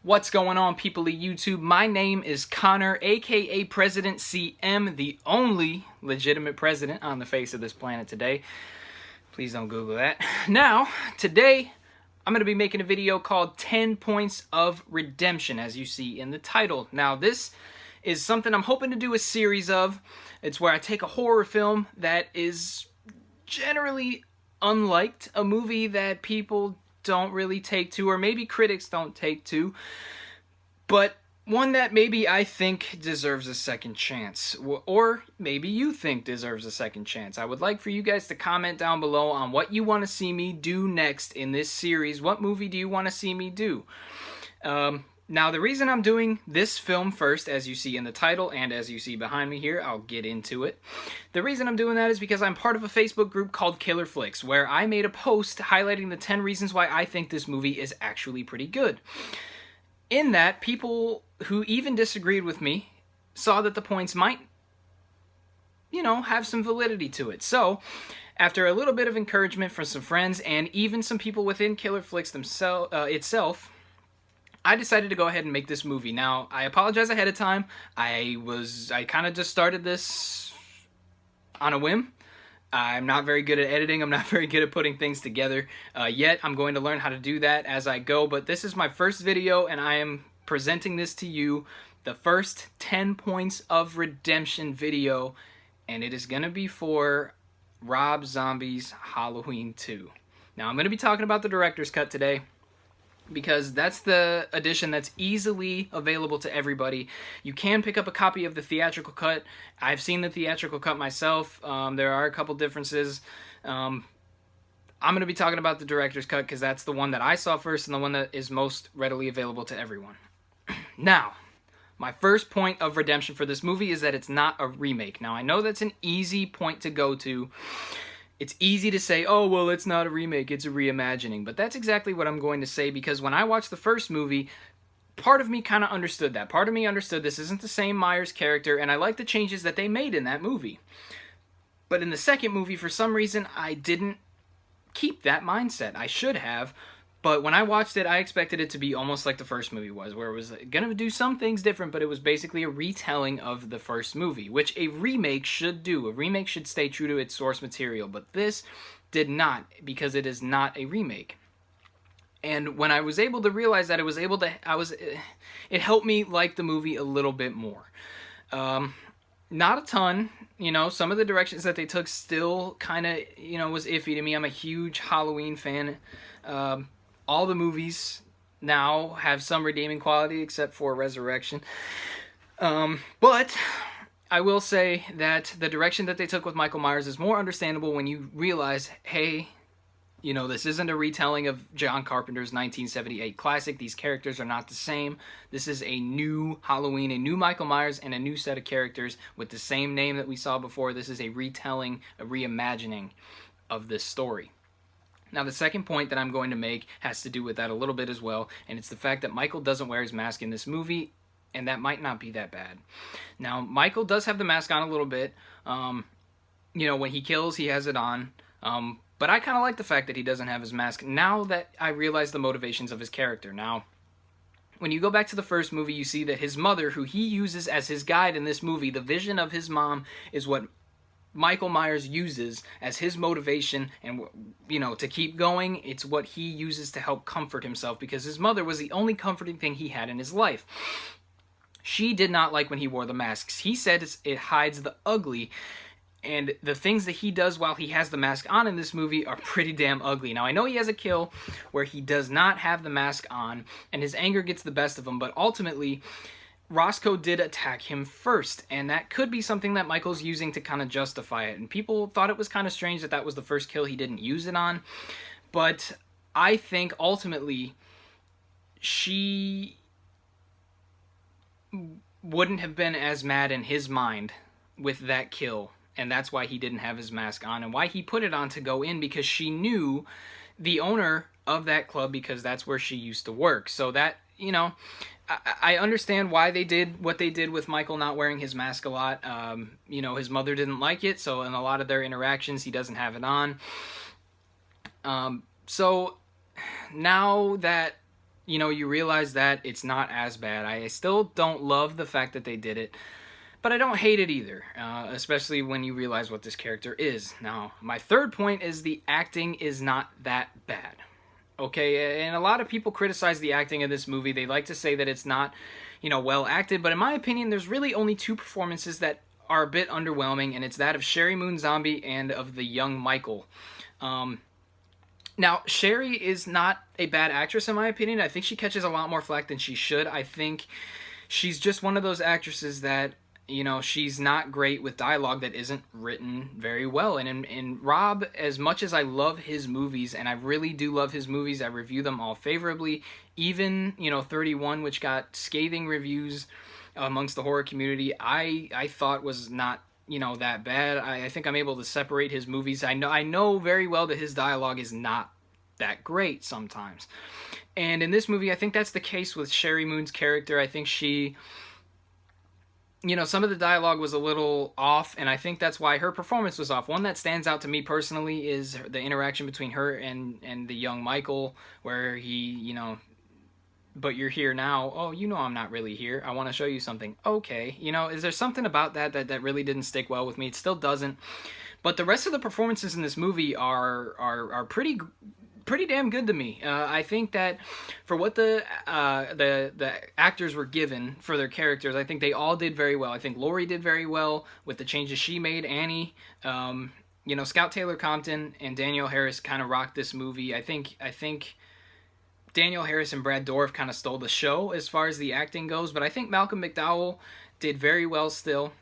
What's going on, people of YouTube? My name is Connor, aka President CM, the only legitimate president on the face of this planet today. Please don't Google that. Now, today, I'm going to be making a video called 10 Points of Redemption, as you see in the title. Now, this is something I'm hoping to do a series of. It's where I take a horror film that is generally unliked, a movie that people don't really take to, or maybe critics don't take to, but one that maybe I think deserves a second chance, or maybe you think deserves a second chance. I would like for you guys to comment down below on what you want to see me do next in this series. What movie do you want to see me do? Now, the reason I'm doing this film first, as you see in the title and as you see behind me here, I'll get into it. The reason I'm doing that is because I'm part of a Facebook group called Killer Flicks, where I made a post highlighting the 10 reasons why I think this movie is actually pretty good. In that, people who even disagreed with me saw that the points might, have some validity to it. So, after a little bit of encouragement from some friends and even some people within Killer Flicks itself, I decided to go ahead and make this movie. Now, I apologize ahead of time. I kind of just started this on a whim. I'm not very good at editing. I'm not very good at putting things together yet. I'm going to learn how to do that as I go. But this is my first video, and I am presenting this to you, the first 10 Points of Redemption video. And it is going to be for Rob Zombie's Halloween 2. Now, I'm going to be talking about the director's cut today, because that's the edition that's easily available to everybody. You can pick up a copy of the theatrical cut. I've seen the theatrical cut myself. There are a couple differences. I'm going to be talking about the director's cut because that's the one that I saw first and the one that is most readily available to everyone. Now, my first point of redemption for this movie is that it's not a remake. Now, I know that's an easy point to go to. It's easy to say, oh, well, it's not a remake, it's a reimagining. But that's exactly what I'm going to say, because when I watched the first movie, part of me kind of understood that. Part of me understood this isn't the same Myers character, and I like the changes that they made in that movie. But in the second movie, for some reason, I didn't keep that mindset. I should have. But when I watched it, I expected it to be almost like the first movie was, where it was going to do some things different, but it was basically a retelling of the first movie, which a remake should do. A remake should stay true to its source material, but this did not, because it is not a remake. And when I was able to realize that, it helped me like the movie a little bit more. Not a ton, some of the directions that they took still kind of, was iffy to me. I'm a huge Halloween fan. All the movies now have some redeeming quality, except for Resurrection. But I will say that the direction that they took with Michael Myers is more understandable when you realize, hey, this isn't a retelling of John Carpenter's 1978 classic. These characters are not the same. This is a new Halloween, a new Michael Myers, and a new set of characters with the same name that we saw before. This is a retelling, a reimagining of this story. Now, the second point that I'm going to make has to do with that a little bit as well, and it's the fact that Michael doesn't wear his mask in this movie, and that might not be that bad. Now, Michael does have the mask on a little bit. When he kills, he has it on. But I kind of like the fact that he doesn't have his mask now that I realize the motivations of his character. Now, when you go back to the first movie, you see that his mother, who he uses as his guide in this movie, the vision of his mom is what Michael Myers uses as his motivation, and to keep going. It's what he uses to help comfort himself, because his mother was the only comforting thing he had in his life. She did not like when he wore the masks. He said it hides the ugly, and the things that he does while he has the mask on in this movie are pretty damn ugly. Now, I know he has a kill where he does not have the mask on, and his anger gets the best of him, but ultimately Roscoe did attack him first, and that could be something that Michael's using to kind of justify it. And people thought it was kind of strange that that was the first kill he didn't use it on. But I think ultimately she wouldn't have been as mad in his mind with that kill. And that's why he didn't have his mask on, and why he put it on to go in, because she knew the owner of that club, because that's where she used to work. So that, I understand why they did what they did with Michael not wearing his mask a lot. His mother didn't like it, so in a lot of their interactions, he doesn't have it on. So now that, you know, you realize that it's not as bad. I still don't love the fact that they did it, but I don't hate it either, especially when you realize what this character is. Now, my third point is the acting is not that bad. Okay, and a lot of people criticize the acting of this movie. They like to say that it's not, you know, well acted, but in my opinion, there's really only two performances that are a bit underwhelming, and it's that of Sherry Moon Zombie and of the young Michael. Now, Sherry is not a bad actress in my opinion. I think she catches a lot more flack than she should. I think she's just one of those actresses that, you know, she's not great with dialogue that isn't written very well. And in Rob, as much as I love his movies, and I really do love his movies, I review them all favorably. Even, you know, 31, which got scathing reviews amongst the horror community, I thought was not, you know, that bad. I think I'm able to separate his movies. I know very well that his dialogue is not that great sometimes. And in this movie, I think that's the case with Sherry Moon's character. I think she, you know, some of the dialogue was a little off, and I think that's why her performance was off. One that stands out to me personally is the interaction between her and the young Michael, where he, you know, but you're here now. Oh, you know I'm not really here. I want to show you something. Okay. You know, is there something about that really didn't stick well with me? It still doesn't. But the rest of the performances in this movie are pretty damn good to me. I think that for what the actors were given for their characters, I think they all did very well. I think Laurie did very well with the changes she made. Annie, you know, Scout Taylor Compton and Danielle Harris kind of rocked this movie. I think Danielle Harris and Brad Dourif kind of stole the show as far as the acting goes, but I think Malcolm McDowell did very well still.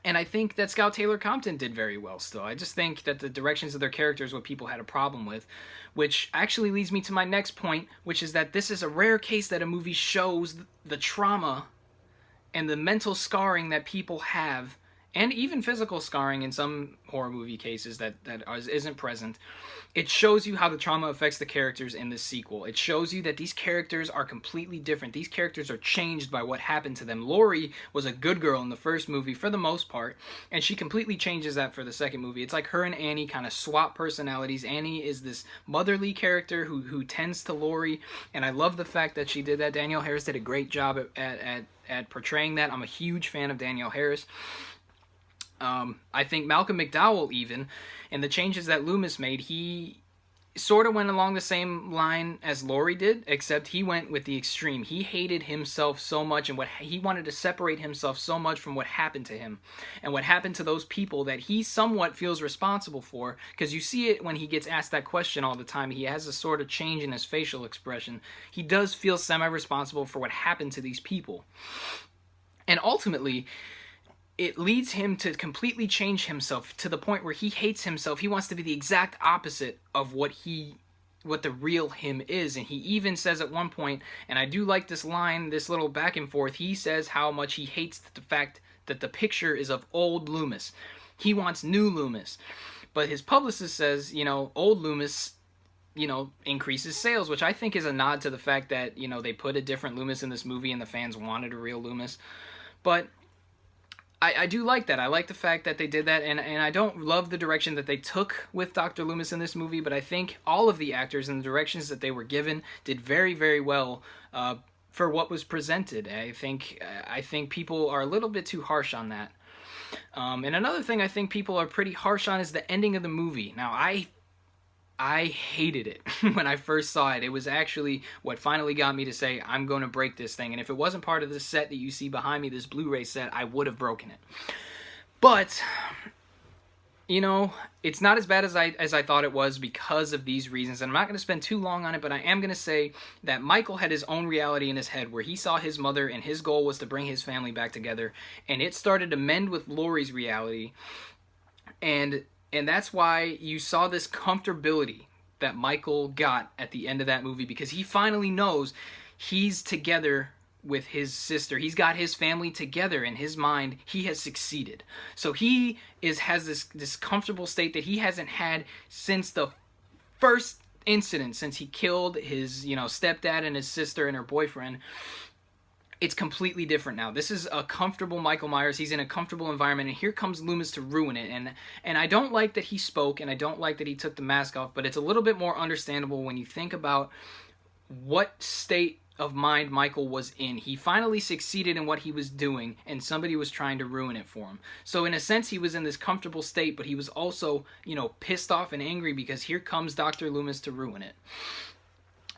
And I think that Scout Taylor Compton did very well still. I just think that the directions of their characters what people had a problem with, which actually leads me to my next point, which is that this is a rare case that a movie shows the trauma and the mental scarring that people have, and even physical scarring in some horror movie cases that isn't present. It shows you how the trauma affects the characters in this sequel. It shows you that these characters are completely different. These characters are changed by what happened to them. Laurie was a good girl in the first movie for the most part, and she completely changes that for the second movie. It's like her and Annie kind of swap personalities. Annie is this motherly character who tends to Laurie, and I love the fact that she did that. Danielle Harris did a great job at portraying that. I'm a huge fan of Danielle Harris. I think Malcolm McDowell even, and the changes that Loomis made, he sort of went along the same line as Laurie did, except he went with the extreme. He hated himself so much, and he wanted to separate himself so much from what happened to him and what happened to those people that he somewhat feels responsible for, because you see it when he gets asked that question all the time. He has a sort of change in his facial expression. He does feel semi-responsible for what happened to these people. And ultimately, it leads him to completely change himself to the point where he hates himself. He wants to be the exact opposite of what the real him is. And he even says at one point, and I do like this line, this little back and forth, he says how much he hates the fact that the picture is of old Loomis. He wants new Loomis. But his publicist says, you know, old Loomis, you know, increases sales, which I think is a nod to the fact that, you know, they put a different Loomis in this movie and the fans wanted a real Loomis. But I do like that. I like the fact that they did that, and I don't love the direction that they took with Dr. Loomis in this movie, but I think all of the actors and the directions that they were given did very, very well for what was presented. I think people are a little bit too harsh on that. And another thing I think people are pretty harsh on is the ending of the movie. Now, I hated it when I first saw it. It was actually what finally got me to say, I'm going to break this thing. And if it wasn't part of this set that you see behind me, this Blu-ray set, I would have broken it. But, you know, it's not as bad as I thought it was because of these reasons. And I'm not going to spend too long on it, but I am going to say that Michael had his own reality in his head where he saw his mother and his goal was to bring his family back together. And it started to mend with Laurie's reality. And that's why you saw this comfortability that Michael got at the end of that movie, because he finally knows he's together with his sister. He's got his family together in his mind. He has succeeded. So he has this comfortable state that he hasn't had since the first incident, since he killed his, you know, stepdad and his sister and her boyfriend. It's completely different now. This is a comfortable Michael Myers. He's in a comfortable environment, and here comes Loomis to ruin it. And I don't like that he spoke, and I don't like that he took the mask off, but it's a little bit more understandable when you think about what state of mind Michael was in. He finally succeeded in what he was doing, and somebody was trying to ruin it for him. So in a sense, he was in this comfortable state, but he was also, you know, pissed off and angry because here comes Dr. Loomis to ruin it.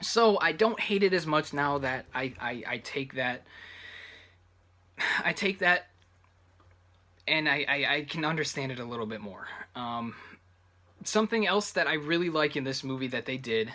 So I don't hate it as much now that I take that and I can understand it a little bit more. Something else that I really like in this movie that they did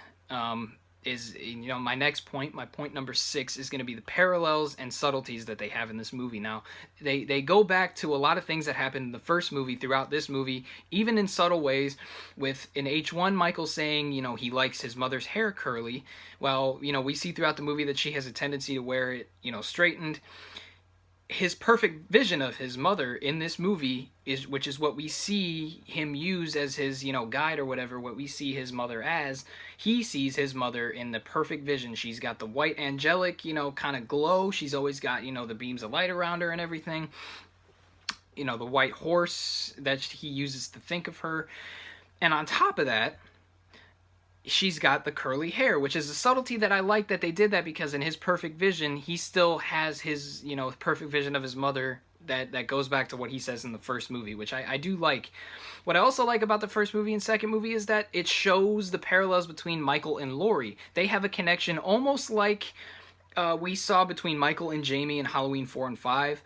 is, you know, my next point, my point number 6, is going to be the parallels and subtleties that they have in this movie. Now, they go back to a lot of things that happened in the first movie throughout this movie, even in subtle ways, with in H1, Michael saying, you know, he likes his mother's hair curly. Well, you know, we see throughout the movie that she has a tendency to wear it, you know, straightened. His perfect vision of his mother in this movie is, which is what we see him use as his, you know, guide or whatever, what we see his mother as, he sees his mother in the perfect vision. She's got the white angelic, you know, kind of glow. She's always got, you know, the beams of light around her and everything. You know, the white horse that he uses to think of her. And on top of that, she's got the curly hair, which is a subtlety that I like that they did that, because in his perfect vision, he still has his, you know, perfect vision of his mother that goes back to what he says in the first movie, which I do like. What I also like about the first movie and second movie is that it shows the parallels between Michael and Laurie. They have a connection almost like we saw between Michael and Jamie in Halloween 4 and 5.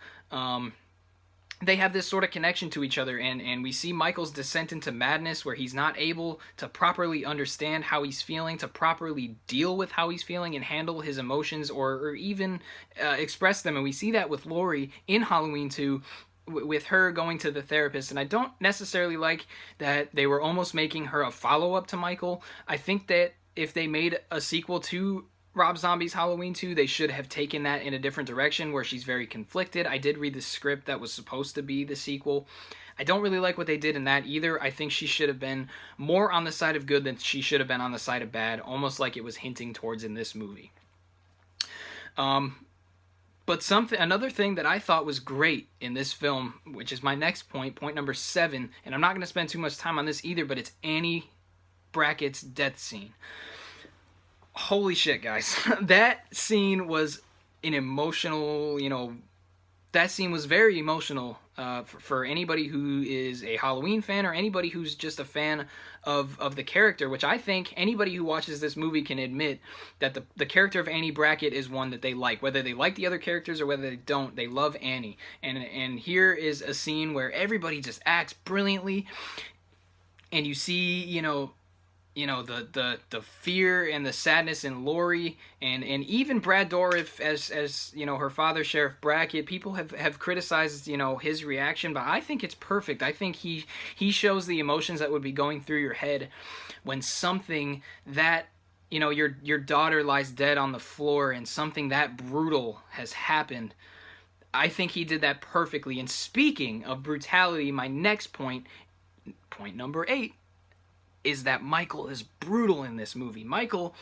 They have this sort of connection to each other, and we see Michael's descent into madness where he's not able to properly understand how he's feeling, to properly deal with how he's feeling and handle his emotions, or even express them. And we see that with Laurie in Halloween 2, with her going to the therapist. And I don't necessarily like that they were almost making her a follow-up to Michael. I think that if they made a sequel to Rob Zombie's Halloween 2, they should have taken that in a different direction where she's very conflicted. I did read the script that was supposed to be the sequel. I don't really like what they did in that either. I think she should have been more on the side of good than she should have been on the side of bad, almost like it was hinting towards in this movie. But another thing that I thought was great in this film, which is my next point, point number 7, and I'm not going to spend too much time on this either, but it's Annie Brackett's death scene. Holy shit, guys. That scene was an emotional, you know, that scene was very emotional for anybody who is a Halloween fan, or anybody who's just a fan of the character, which I think anybody who watches this movie can admit that the character of Annie Brackett is one that they like. Whether they like the other characters or whether they don't, they love Annie. And here is a scene where everybody just acts brilliantly, and you see, you know, the fear and the sadness in Laurie, and even Brad Dourif as you know, her father, Sheriff Brackett. People have criticized, you know, his reaction, but I think it's perfect. I think he shows the emotions that would be going through your head when something that, you know, your daughter lies dead on the floor and something that brutal has happened. I think he did that perfectly. And speaking of brutality, my next point number 8, is that Michael is brutal in this movie. Michael,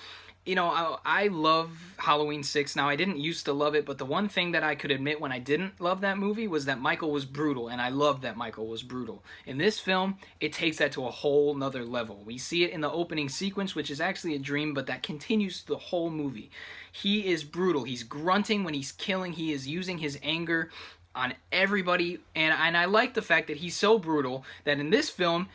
you know, I love Halloween 6. Now, I didn't used to love it, but the one thing that I could admit when I didn't love that movie was that Michael was brutal, and I loved that Michael was brutal. In this film, it takes that to a whole nother level. We see it in the opening sequence, which is actually a dream, but that continues the whole movie. He is brutal. He's grunting when he's killing. He is using his anger on everybody, and I like the fact that he's so brutal that in this film,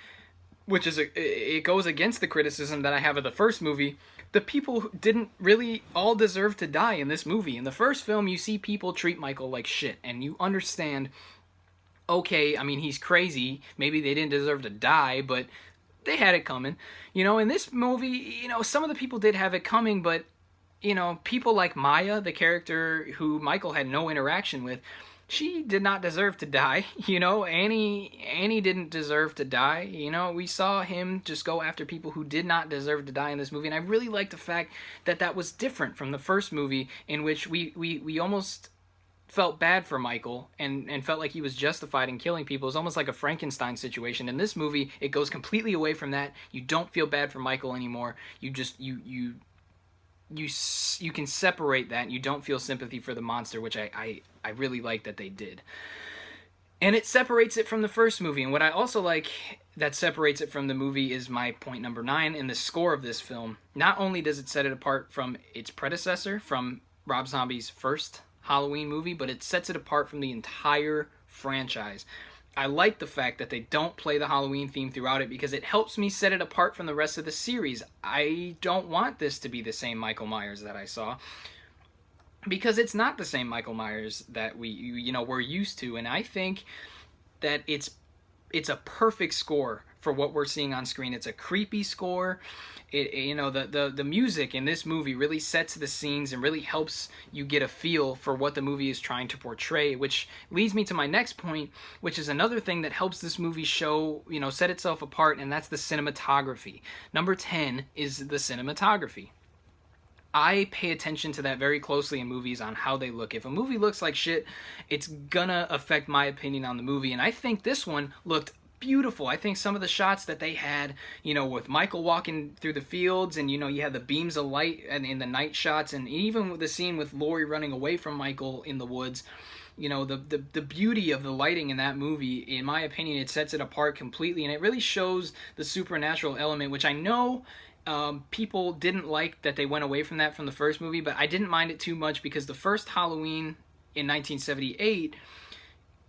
which is it goes against the criticism that I have of the first movie, the people didn't really all deserve to die in this movie. In the first film, you see people treat Michael like shit, and you understand, okay, I mean, he's crazy, maybe they didn't deserve to die, but they had it coming. You know, in this movie, you know, some of the people did have it coming, but, you know, people like Maya, the character who Michael had no interaction with, she did not deserve to die. You know, Annie didn't deserve to die. You know, we saw him just go after people who did not deserve to die in this movie, and I really like the fact that that was different from the first movie, in which we almost felt bad for Michael and felt like he was justified in killing people. It was almost like a Frankenstein situation. In this movie, it goes completely away from that. You don't feel bad for Michael anymore. You just you can separate that, and you don't feel sympathy for the monster, which I really like that they did. And it separates it from the first movie. And what I also like that separates it from the movie is my point number 9. In the score of this film, not only does it set it apart from its predecessor, from Rob Zombie's first Halloween movie, but it sets it apart from the entire franchise. I like the fact that they don't play the Halloween theme throughout it because it helps me set it apart from the rest of the series. I don't want this to be the same Michael Myers that I saw, because it's not the same Michael Myers that we're used to, and I think that it's a perfect score for what we're seeing on screen. It's a creepy score. The music in this movie really sets the scenes and really helps you get a feel for what the movie is trying to portray, which leads me to my next point, which is another thing that helps this movie set itself apart, and that's the cinematography. Number 10 is the cinematography. I pay attention to that very closely in movies on how they look. If a movie looks like shit, it's gonna affect my opinion on the movie, and I think this one looked beautiful. I think some of the shots that they had, with Michael walking through the fields, and you had the beams of light and in the night shots, and even with the scene with Laurie running away from Michael in the woods, the beauty of the lighting in that movie, in my opinion, it sets it apart completely, and it really shows the supernatural element, which I know people didn't like that they went away from that from the first movie, but I didn't mind it too much because the first Halloween in 1978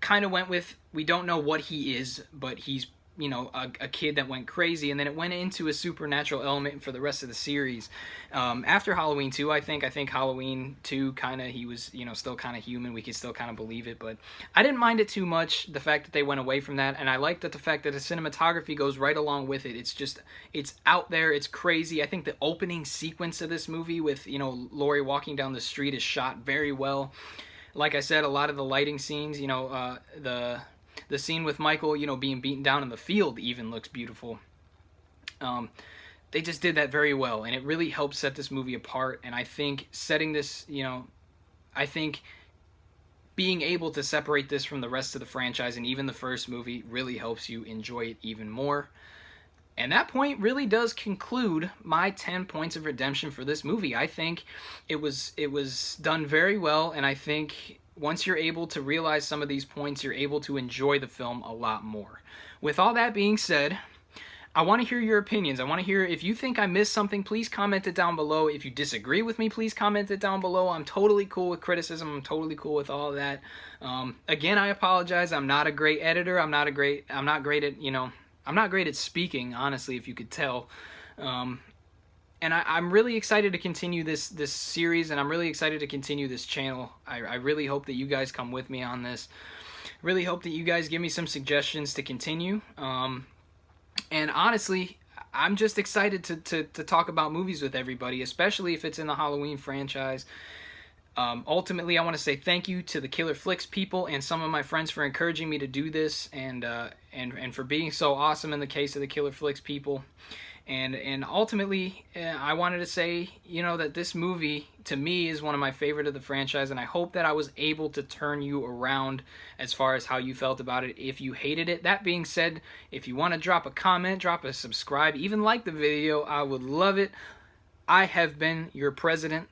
kind of went with, we don't know what he is, but he's a kid that went crazy, and then it went into a supernatural element for the rest of the series. After Halloween 2, I think Halloween 2 he was still kind of human. We could still kind of believe it, but I didn't mind it too much, the fact that they went away from that, and I like that the fact that the cinematography goes right along with it. It's out there, it's crazy. I think the opening sequence of this movie with Laurie walking down the street is shot very well. Like I said, a lot of the lighting scenes, the scene with Michael, being beaten down in the field even looks beautiful. They just did that very well, and it really helped set this movie apart. And I think setting this, I think being able to separate this from the rest of the franchise and even the first movie really helps you enjoy it even more. And that point really does conclude my 10 points of redemption for this movie. I think it was done very well, and I think once you're able to realize some of these points, you're able to enjoy the film a lot more. With all that being said, I want to hear your opinions. I want to hear if you think I missed something, please comment it down below. If you disagree with me, please comment it down below. I'm totally cool with criticism. I'm totally cool with all of that. Again, I apologize. I'm not a great editor. I'm not great at speaking, honestly, if you could tell. And I'm really excited to continue this series, and I'm really excited to continue this channel. I really hope that you guys come with me on this. Really hope that you guys give me some suggestions to continue. And honestly, I'm just excited to talk about movies with everybody, especially if it's in the Halloween franchise. Ultimately, I want to say thank you to the Killer Flicks people and some of my friends for encouraging me to do this, and for being so awesome in the case of the Killer Flicks people. And ultimately, I wanted to say, that this movie, to me, is one of my favorite of the franchise, and I hope that I was able to turn you around as far as how you felt about it if you hated it. That being said, if you want to drop a comment, drop a subscribe, even like the video, I would love it. I have been your president,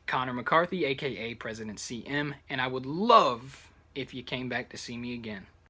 Connor McCarthy, aka President CM, and I would love if you came back to see me again.